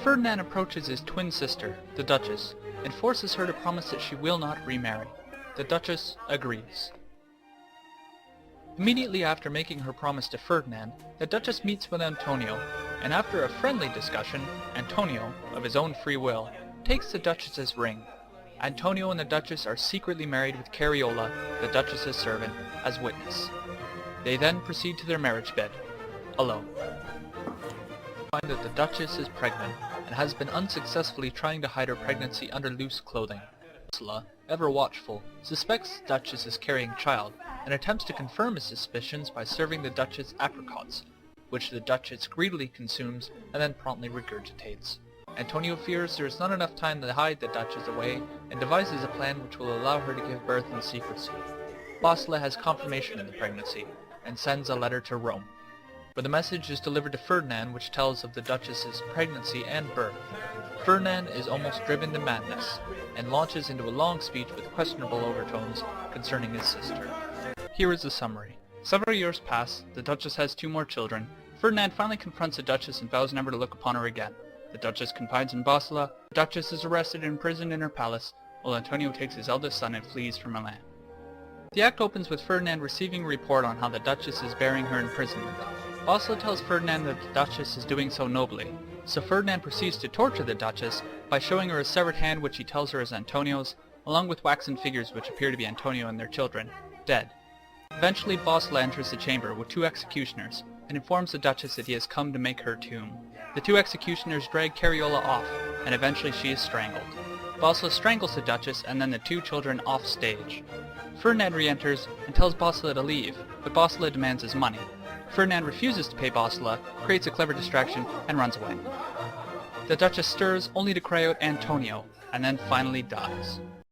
Ferdinand approaches his twin sister, the Duchess, and forces her to promise that she will not remarry. The Duchess agrees. Immediately after making her promise to Ferdinand, the Duchess meets with Antonio, and after a friendly discussion, Antonio, of his own free will, takes the Duchess's ring. Antonio and the Duchess are secretly married with Cariola, the Duchess's servant, as witness. They then proceed to their marriage bed, alone. Find that the Duchess is pregnant, and has been unsuccessfully trying to hide her pregnancy under loose clothing. Ursula, ever watchful, suspects the Duchess is carrying child, and attempts to confirm his suspicions by serving the Duchess apricots, which the Duchess greedily consumes and then promptly regurgitates. Antonio fears there is not enough time to hide the Duchess away, and devises a plan which will allow her to give birth in secrecy. Bossela has confirmation of the pregnancy, and sends a letter to Rome, where the message is delivered to Ferdinand, which tells of the Duchess's pregnancy and birth. Ferdinand is almost driven to madness, and launches into a long speech with questionable overtones concerning his sister. Here is the summary. Several years pass, the Duchess has 2 more children. Ferdinand finally confronts the Duchess and vows never to look upon her again. The Duchess confides in Bossela. The Duchess is arrested and imprisoned in her palace, while Antonio takes his eldest son and flees from Milan. The act opens with Ferdinand receiving a report on how the Duchess is bearing her imprisonment. Bossela tells Ferdinand that the Duchess is doing so nobly, so Ferdinand proceeds to torture the Duchess by showing her a severed hand which he tells her is Antonio's, along with waxen figures which appear to be Antonio and their children, dead. Eventually Bossela enters the chamber with 2 executioners, and informs the Duchess that he has come to make her tomb. The 2 executioners drag Cariola off, and eventually she is strangled. Bossela strangles the Duchess and then the 2 children off stage. Ferdinand re-enters and tells Bossela to leave, but Bossela demands his money. Ferdinand refuses to pay Bossela, creates a clever distraction, and runs away. The Duchess stirs only to cry out Antonio, and then finally dies.